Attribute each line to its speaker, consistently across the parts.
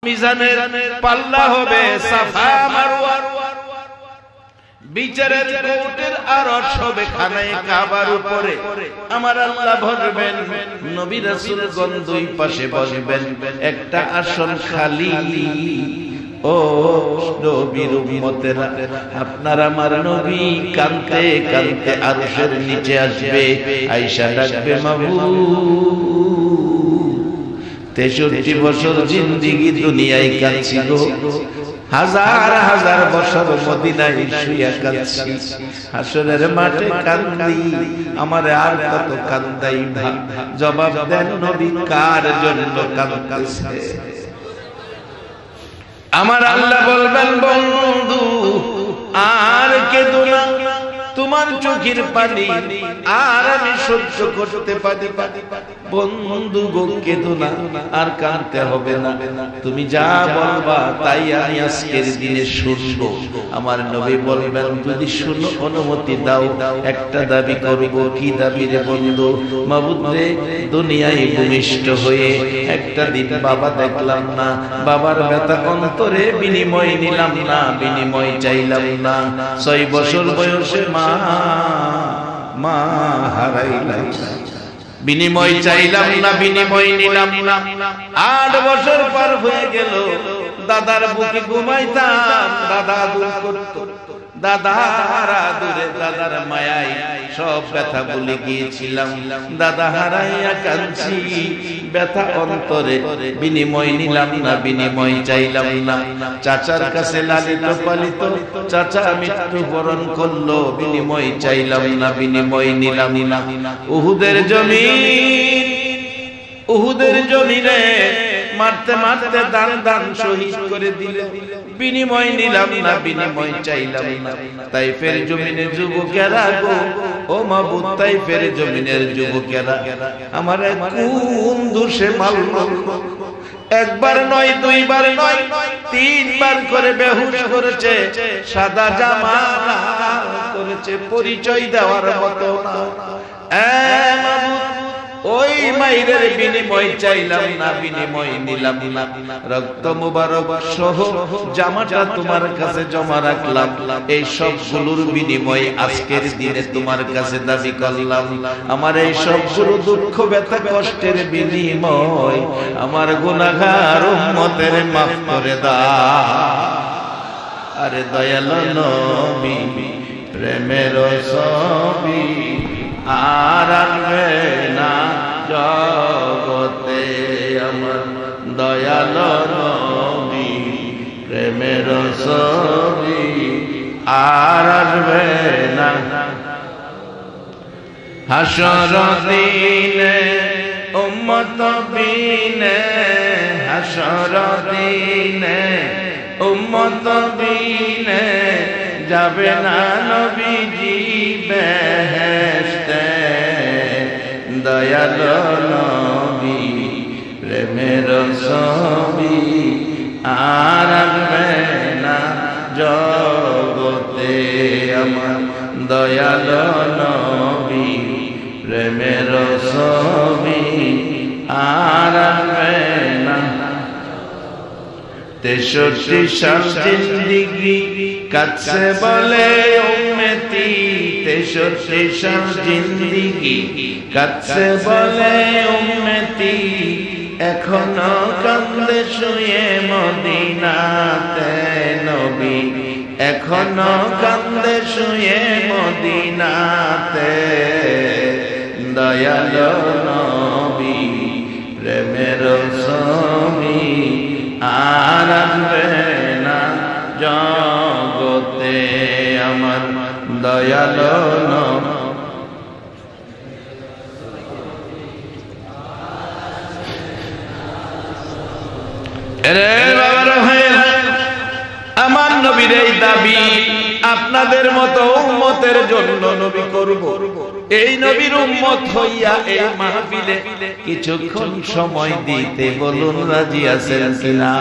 Speaker 1: মিজানের পাল্লা হবে সাফা মারওয়া, বিচারের কোর্টের আরশ হবে খানায়ে কাবার উপরে। আমার আল্লাহ বলবেন নবী রাসূলগণ দুই পাশে বসবেন, একটা আসন খালি। ও নবীর উম্মতেরা, আপনার আমার নবী কাঁদতে কাঁদতে আরশের নিচে আসবে, আয়েশা ডাকবে মাবুদ 63 বছর জিন্দেগি দুনিয়ায় কাঁদছি গো, হাজার হাজার বছর মদিনায় শুইয়া কাঁদছি, হাসরের মাঠে কান্দি, আমারে আর কত কান্দাইবা? জবাব দেন নবী কার জন্য কাঁদতেছে? আমার আল্লাহ বলবেন বন্ধু আর কেঁদো না, তোমার চোখের পানি আর আমি সহ্য করতে পারি। বন্ধু গো কেঁদো না, আর কাঁদতে হবে না, তুমি যা বলবা তাই আমি আজকের দিনে শুনবো। আমার নবী বলবেন যদি শুনো অনুমতি দাও, একটা দাবি করব। কি দাবি রে বন্ধু? মাবুদ রে, দুনিয়ায় ভূমিষ্ঠ হয়ে একটা দিন বাবা দেখলাম না, বাবার ব্যথা অন্তরে বিনিময় নিলাম না, বিনিময় চাইলাম না। 6 বছর বয়সে মা হারাইলাম, বিনিময় চাইলাম না, বিনিময় নিলাম না। 8 বছর পার হয়ে গেল, দাদার বুকে ঘুমাইতাম, দাদা দূর করতো, দাদারা দূরে, দাদার মায়ায় সব ব্যথা ভুলে গিয়েছিলাম, দাদা হারাইয়া কাঁদছি, ব্যথা অন্তরে বিনিময় নিলাম না, বিনিময় চাইলাম না। চাচার কাছে লালিত পালিত, চাচা মৃত্যুবরণ করলো, বিনিময় চাইলাম না, বিনিময় নিলাম না। উহুদের জমিন, উহুদের জমিনে মারতে মারতে দান দান শহীদ করে দিলে, বিনিময় নিলাম না, বিনিময় চাইলাম না। তাইফের জমিনের যুবকেরা গো, ও মাবুদ তাইফের জমিনের যুবকেরা আমার কোন দোষে মারলো? একবার নয়, দুইবার নয়, 3 বার করে বেহুশ করেছে, সাদা জামা করেছে, পরিচয় দেওয়ার মতো না। মাবুদ ওই মাইরের বিনিময় চাইলাম না, বিনিময় নিলাম না। রক্ত মুবারক সহ জামাটা তোমার কাছে জমা রাখলাম, এই সবগুলোর বিনিময় আজকের দিনে তোমার কাছে দাবি করলাম। আমার এই সবগুলো দুঃখ ব্যথা কষ্টের বিনিময় আমার গুনাহগার উম্মতের মাফ করে দাও। আরে দয়ালু নবী প্রেমের ছবি আর আনবে না জগতে, আমার দয়ালু নবী প্রেমের ছবি আর আসবে না। হাসর দিনে উম্মত বিনে, হাসর দিনে উম্মত বিনে যাবে না নবীজি বেহেশতে। দয়ালু নবী প্রেমের ছবি আর আসবে না জগতে, আমার দয়ালু নবী প্রেমের ছবি আর আসবে না। 63 সাল জিন্দেগি কাছে বলে উম্মতি, 63 সাল জিন্দেগি কাছে বলে উম্মতি, এখনো কান্দে শুয়ে মদিনাতে নবী, এখনো কান্দে শুয়ে মদিনাতে। দয়ালু নবী প্রেমের ছবি আর আসবে না জগতে, আমার দয়ালু নবী। আমার নবীর এই দাবি আপনাদের মতো উম্মতের জন্য নবী করব। এই নবীর উম্মত হইয়া এই মাহফিলে কিছুক্ষণ সময় দিতে বলুন, রাজি আছেন কিনা?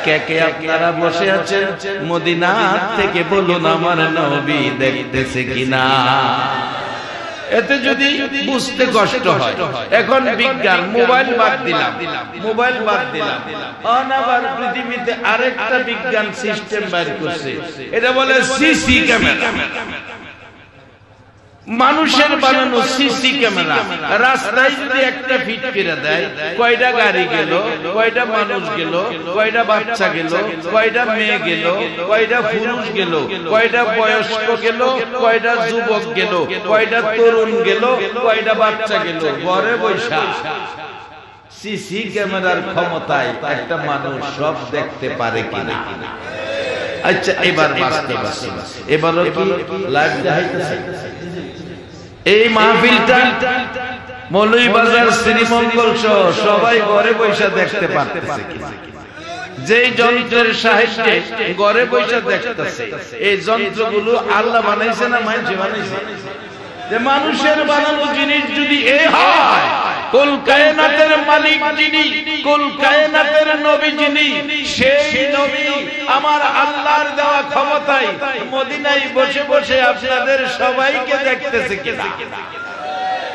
Speaker 1: কে কে আপনারা বসে আছেন মদিনা থেকে বলুন আমার নবী দেখতেছে কিনা? এতে যদি বুঝতে কষ্ট হয়। এখন বিজ্ঞান, মোবাইল বাদ দিলাম, মোবাইল বাদ দিলাম, আবার পৃথিবীতে আরেকটা বিজ্ঞান সিস্টেম বের করছে, এটা বলে সিসি ক্যামেরা। মানুষের বানানো সিসি ক্যামেরা রাস্তায় যদি একটা ফিট করে দেয়, কয়টা গাড়ি গেল, কয়টা মানুষ গেল, কয়টা বাচ্চা গেল, কয়টা মেয়ে গেল, কয়টা পুরুষ গেল, কয়টা বয়স্ক গেল, কয়টা যুবক গেল, কয়টা তরুণ গেল, কয়টা বাচ্চা গেল, ঘরে বৈশা সিসি ক্যামেরার ক্ষমতায় একটা মানুষ সব দেখতে পারে কিনা? আচ্ছা, এবার বাস্তব আছে, এবারও কি লাইভ দেখাইতেছে? এই মাহফিলটা মৌলভীবাজার শ্রীমঙ্গল সহ সবাই ঘরে বৈশা দেখতে পারতেছে কিনা? যেই যন্ত্রের সাহায্যে ঘরে বৈশা দেখতেছে, এই যন্ত্রগুলো আল্লাহ বানাইছে না মানুষ বানাইছে? যে মানুষের বানানো জিনিস যদি এই হয়, কুল কায়নাতের মালিক যিনি, কুল কায়নাতের নবী যিনি, সেই নবী আমার আল্লাহর দেওয়া ক্ষমতায় মদিনায় বসে বসে আপনাদের সবাইকে দেখতেছে কিনা?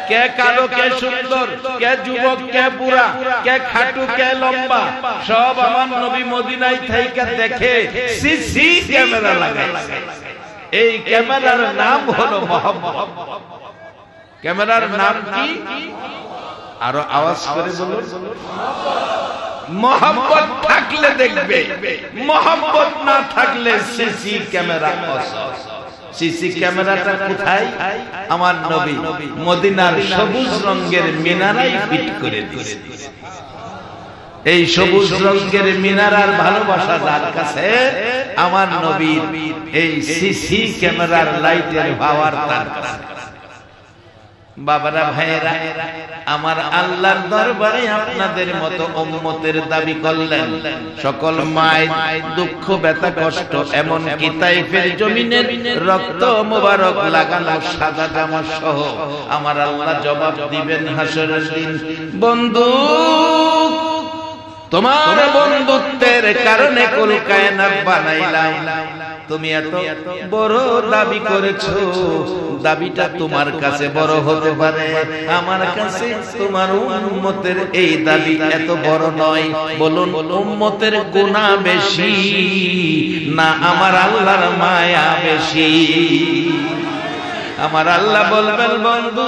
Speaker 1: কে কালো, কে সুন্দর, কে যুবক, কে বুড়া, কে খাটু, কে লম্বা, সব আমার নবী মদিনায় থেকে দেখে সিসি ক্যামেরা লাগায়। এই ক্যামেরার নাম হলো মোহাম্মদ। ক্যামেরার নাম কি? আরো আওয়াজ করে বলুন। মোহাম্মদ থাকলে দেখবে, মোহাম্মদ না থাকলে সিসি ক্যামেরা। সিসি ক্যামেরাটা কোথায়? আমার নবী মদিনার সবুজ রঙের মিনারায় ফিট করে দিয়েছে। এই সবুজ রঙের মিনারার ভালোবাসা যার কাছে, আমার নবীর এই সিসি ক্যামেরার লাইটের পাওয়ার তার কাছে। বাবারা, ভাইয়েরা, আমার আল্লাহর দরবারে আপনাদের মতো উম্মতের দাবি করলেন সকল মায়ের দুঃখ ব্যথা কষ্ট, এমন কি তাইফের জমিনের রক্ত মোবারক লাগানো সাদা জামা সহ আমার আল্লাহ জবাব দিবেন হাসরের দিন। বন্ধু, তোমার বন্ধুত্বের কারণে কুল কায়নাত বানাইলাম, তুমি এত বড় দাবি করেছো, দাবিটা তোমার কাছে বড় হতে পারে, আমার কাছে তোমার উম্মতের এই দাবি এত বড় নয়। বলুন, উম্মতের গুনাহ বেশি না আমার আল্লাহর মায়া বেশি? আমার আল্লাহ বলবেন, বন্ধু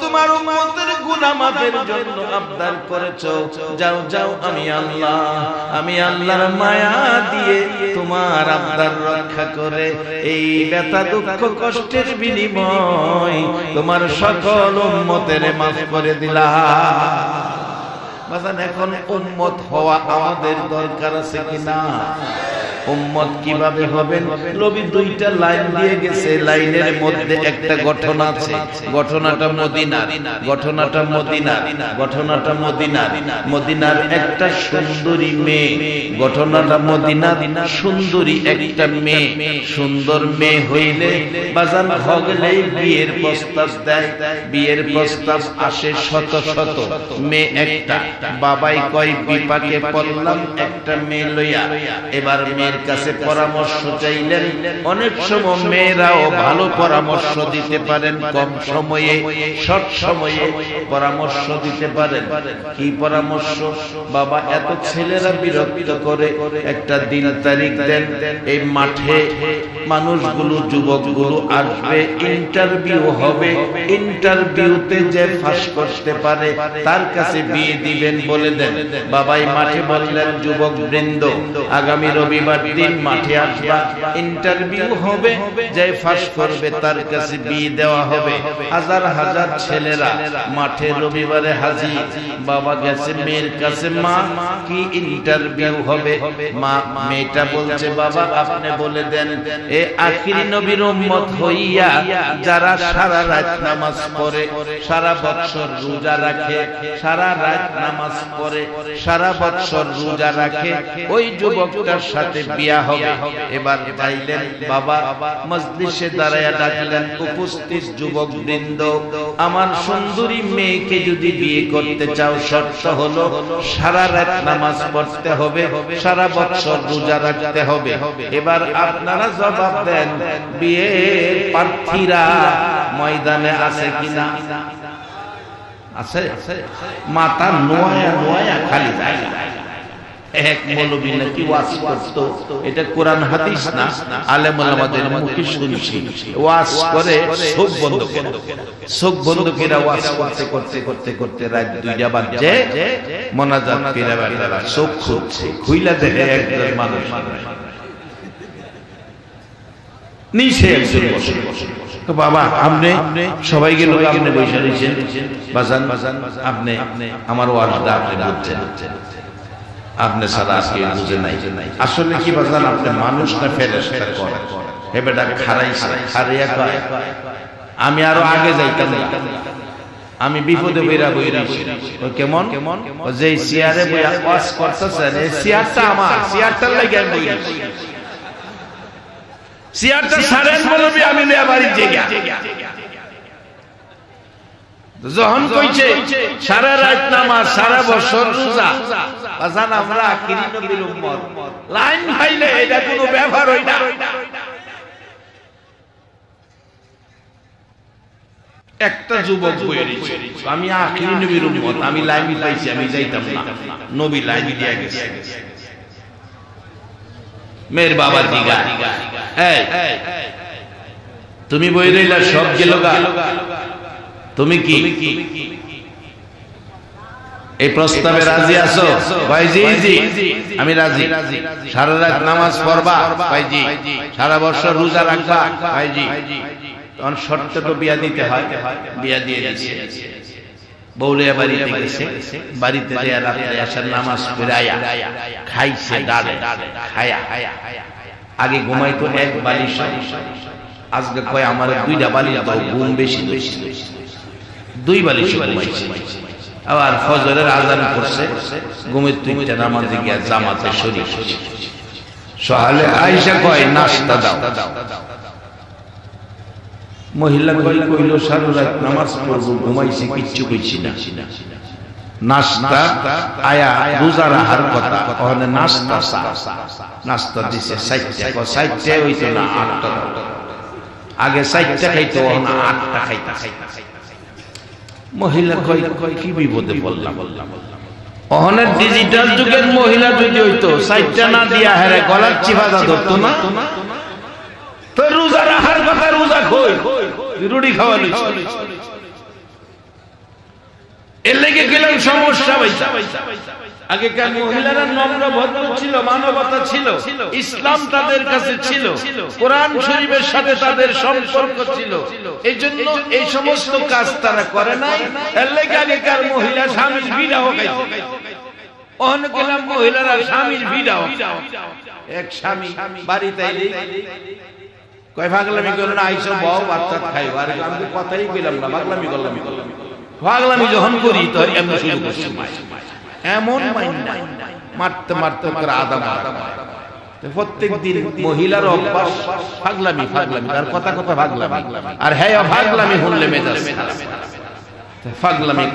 Speaker 1: তোমার উম্মতের গুনাহ মাফের জন্য আবদার করেছো, যাও যাও, আমি আল্লাহর মায়া দিয়ে তোমার আবদার রক্ষা করে এই ব্যথা দুঃখ কষ্টের বিনিময় তোমার সকল উম্মতের মাফ করে দিলাম। বাজান, এখন উম্মত হওয়া আমাদের দরকার আছে কিনা? উম্মত কিভাবে হবেন? নবী দুইটা লাইন দিয়ে গেছে, লাইনের মধ্যে একটা ঘটনা আছে। ঘটনাটা মদিনার একটা সুন্দরী মেয়ে। ঘটনাটা মদিনার সুন্দরী একটা মেয়ে। সুন্দর মেয়ে হইলে বাজান হগলেই বিয়ের প্রস্তাব দেয়, বিয়ের প্রস্তাব আসে শত শত। মেয়ে একটা, বাবাই কয় বিপাকে পড়লাম একটা মেয়ে লইয়া। এবার মেয়ের কাছে পরামর্শ চাইলেন। অনেক সময় মেয়েরাও ভালো পরামর্শ দিতে পারেন, কম সময়ে শর্ট সময়ে পরামর্শ দিতে পারেন। কি পরামর্শ? বাবা, এত ছেলেরা বিরক্ত করে, একটা দিন তারিখ দেন, এই মাঠে মানুষগুলো যুবকগুলো আসবে, ইন্টারভিউ হবে, ইন্টারভিউতে যে পাস করতে পারে তার কাছে বিয়ে দিবেন বলে দেন। বাবাই মাঠে বললেন, যুবক বৃন্দ আগামী রবিবার দিন মাঠে আসবা, ইন্টারভিউ হবে, যে পাস করবে তার কাছে বিয়ে দেওয়া হবে। হাজার হাজার ছেলেরা মাঠে রবিবারে হাজির। বাবা গেছে মেয়ের কাছে, মা কি ইন্টারভিউ হবে? মা, মেয়েটা বলছে, বাবা আপনি বলে দেন। এ আখিরি নবীর উম্মত হইয়া যারা সারা রাত নামাজ পড়ে, সারা বছর রোজা রাখে, সারা রাত নামাজ পড়ে, সারা বছর রোজা রাখে, ওই যুবকটার সাথে বিয়া হবে। এবার চাইলেন বাবা মজলিসে দাঁড়ায়া ডাকলেন, উপস্থিত যুবক বৃন্দ, আমার সুন্দরী মেয়েকে যদি বিয়ে করতে চাও শর্ত হলো সারা রাত নামাজ পড়তে হবে, সারা বছর রোজা রাখতে হবে। এবার আপনারা জবাব দেন, বিয়ের প্রার্থীরা ময়দানে আছে কিনা? আছে? মাথা নোয়া নোয়া খালি যায়। এক মৌলবী নাকি ওয়াজ করতো, এটা কোরআন হাদিস না, আলেম ওলামাদের মুখে শুনছি। ওয়াজ করে চোখ বন্ধ করে, চোখ বন্ধ করে ওয়াজ করতে করতে করতে করতে রাত 2টা বাজে, মোনাজাত করে বেটারা চোখ খুলছে, খুইলা দেখে একজন মানুষ নিচে একজন বসে। তো বাবা আপনি সবাই গেল, আপনি বসে রয়েছেন, বাজান আপনি আমার ওয়াজটা আপনি বুঝছেন, আপনি সারা আজকে বুঝে নাই। আসলে কি বাজান, আপনি মানুষ না ফেরেশতা করেন? হে বেটা খারাইছে, খারিয়া কয় আমি আরো আগে যাইতাম না, আমি বিপদে বইরা বইরাছি। কেমন? যে চেয়ারে বইয়া ওয়াজ করতেছেন, এই চেয়ারটা আমার, চেয়ারটার লাগি আমি বইরাছি, চেয়ারটা ছাড়েন বলবি আমি নিয়ে বাড়ি জায়গা। যখন কইছে সারা রাত নামাজ, সারা বছর রোজা, বাজান আমরা আখিরি নবীর উম্মত, লাইন খাইলে এটা কোনো ব্যাপার হই না। একটা যুবক বইরেছে, আমি আখিরি নবীর উম্মত, আমি লাইন পাইছি, আমি যাইতাম না, নবী লাইন দিয়ে গেছে। মেয়ের বাবা দিগা, এই তুমি বই রইলা সব গেল গা, তুমি কি এই প্রস্তাবে রাজি আছো? ভাইজি জি আমি রাজি। সারা রাত নামাজ পড়বা? ভাইজি। সারা বছর রোজা রাখবা? ভাইজি। তখন শর্ত তো বিয়া দিতে হয়, বিয়া দিয়ে দিয়েছে। বউলিয়া বাড়িতে গেছে, বাড়িতে দেয়া রাত্রে আসার নামাজ পড়াইয়া খাইছে, ডালে খায়া আগে ঘুমাইতো এক বালিশ, আজকে কয় আমার 2টা বালিশ দাও, ঘুম বেশি, 2 বালিশ ঘুমাইছে। আবার ফজরের আযান করছে, ঘুমের 2টা নামাজে গিয়া জামাতে শরীক সহালে আয়েশা কয় নাস্তা দাও। মহিলা কইল সারা রাত নামাজ পড়ব, ঘুমাইছি, কিচ্ছু কইছি না। নাস্তা আয়া রোজা রাখার কথা, ওখানে নাস্তা নাস্তা দিছে 4টা, 4টা হইতো না 8টা। আগে 4টা খাইতো, না 8টা খাইতা। মহিলা কই কি বিপদে বললাম। ওখানে ডিজিটাল যুগের মহিলা যদি হইতো 4টা না দিয়া হেরে গলার চিবাদা ধরতো না, তো রোজা রাখার কথা, রোজা কই রুটি খাওয়া লইছে। এর লেগে গেলেন সমস্যা। আগেকার মহিলারা নম্র ভদ্র ছিল, মানবতা ছিল, ইসলাম তাদের কাছে ছিল, কোরআন শরীফের সাথে তাদের সম্পর্ক ছিল। এই জন্য এই সমস্ত কাজ তারা করে নাই। এর লেগে আগেকার মহিলা স্বামীর বিদাহ খাইতো। ওখানে গেলাম মহিলারা স্বামীর বিদাহ, এক স্বামী বাড়িতে কয় পাগলামি করো না, আইসো বউ বাচ্চা খাইব। আর আমি কথাই কইলাম না, পাগলামি করলাম। পাগলামি যখন করি তো এমন শুরু করছি, এমন মারতে মারতে আদা মারা। প্রত্যেক দিন মহিলার অভ্যাস পাগলামি, তার কথা কথা পাগলামি, আর হ্যাঁ পাগলামি হলে মেজাজ পাগলামি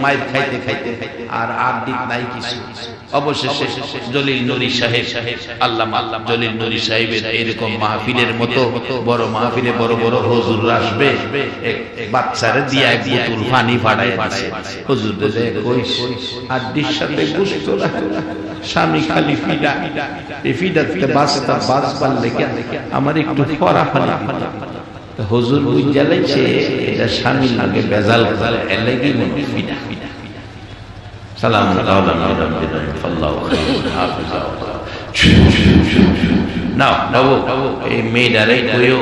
Speaker 1: মাইর খাইতে খাইতে আর দিক নাই কিছু। অবশেষে জলিল নুরি সাহেব, আল্লামা জলিল নুরি সাহেবের এরকম মাহফিলের মতো বড় মাহফিলে বড় বড় হুজুর আসবে, বাচ্চারে দিয়া এক বোতল পানি ফাড়ায় দিছে। হুজুর রে কইস আড্ডির সাথে গোশত রাখো, স্বামী খালি ফিডা, এই ফিডাতে বাঁচবার লেগে আমার একটু পরা পানি। হুজুর বুঝা লাইছে এটা স্বামীর লাগে বেজাল করে, এর লাগি মনে ফিডা। সালাম নাও বাবু, এই মেয়েটারে কইও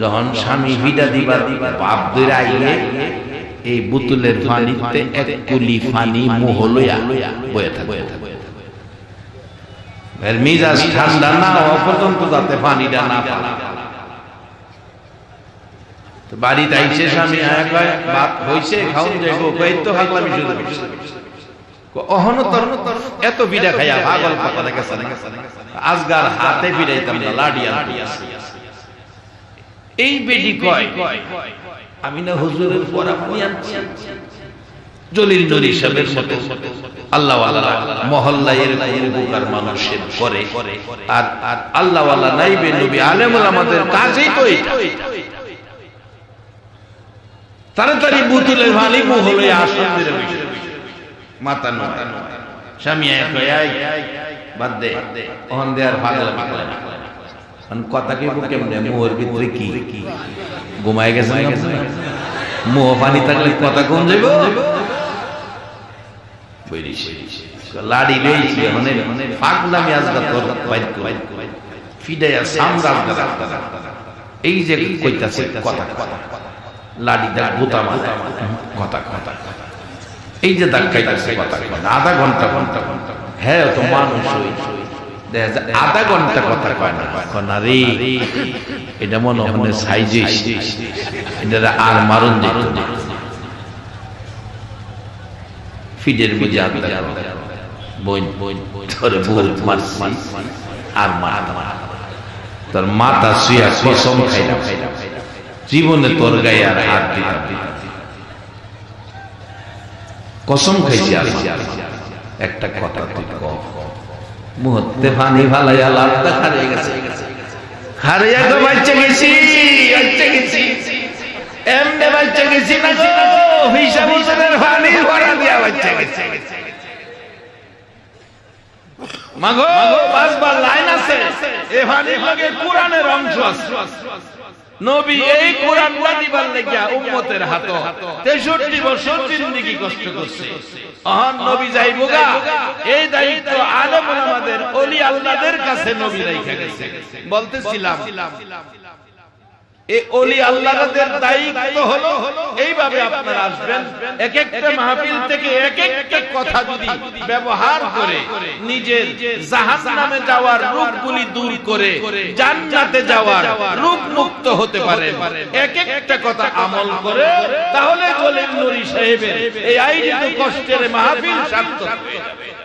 Speaker 1: যখন স্বামী ফিডা দিবা বাপ ধরে আইলে এই বোতলের পানিতে 1 কুলি পানি মুহ লইয়া বয়ে থাকে। এর মেজাজ ঠান্ডা না হওয়া পর্যন্ত যাতে পানিটা না পায়। বাড়িতে আইছে স্বামী, ভাত হইছে, খাওন যাইব, কই তো পাগলামি শুরু করছে। অহনতর এত বিড়া খাইয়া পাগল পাতা গেছে আজগার হাতে বিড়াইতাম না লাডিয়া এই বেডি কয় আমি না হুজুরের পরামর্শ আনছি জলিল জলিল সাহেবের মতো আল্লাহ ওয়ালা মহল্লায় এরকম উপকার মানুষের করে আর আল্লাহ ওয়ালা নাইবে নবী আলেমুল আমাদের কাজই তো এটা তাড়াতাড়ি বুতুলে ভালি মহলে আসন দিয়ে বসে মাথা নয় স্বামী কয় বাদ দে ওহন দেয়ার পাগল পাগল কথা কি কেমনে মোহর ভিতরে কি ঘুমায় গেছে মোহ পানি থাকলে কথা কম যাইব লাড়ি লইছে মানে পাগলামি আজগা তোর বাইক ফিডাইয়া সামরাজ এই যে কইতাছে কথা লাড়ি দা গোতা মাথা কথা কথা এই যে দাগ খাইতাছে কথা আধা ঘন্টা ঘন্টা ঘন্টা হ্যাঁ তো মানুষ আধা ঘন্টা কথা কয় না রে এটা মনে হয় সাইজে এটা আর মারুন যেত ফিডের মধ্যে বোন তোর ভুল মারছি আর তোর মাথা শুয়া কসম খাইলাম জীবনে তোর গায়ে আর হাত দিতাম কসম খাইছি আর একটা কথা তুই কর মুহূর্তে পানি ভালাইয়া লাভটা হারিয়ে গেছে হারিয়ে গো বাচ্চা গেছি এমনে বাচ্চা গেছি না গো হিসাব হিসাবের পানি ভরা দিয়া বাচ্চা গেছে মাগো পাঁচবার লাইন আছে এই পানির লগে কোরআনের অংশ আছে নবী এই কোরআনটা দিবার লাগিয়া উম্মতের হাত 63 বছর জিন্দেগি কষ্ট করছে অহন নবী যাইবগা এই দায়িত্ব আলেম ওলামাদের ওলি আল্লাহদের কাছে নবী রাইখা গেছে বলতেছিলাম এই ওলি আল্লাহদের দায়িত্ব হলো এইভাবে আপনারা আসবেন এক একটা মাহফিল থেকে এক একটা কথা যদি ব্যবহার করে নিজের জাহান্নামে যাওয়ার রূপগুলি দূর করে জান্নাতে যাওয়ার রূপ মুক্ত হতে পারেন এক একটা কথা আমল করে তাহলে জলিল নুরি সাহেবের এই আয়োজিত কষ্টের মাহফিল সার্থক হয়ে যাবে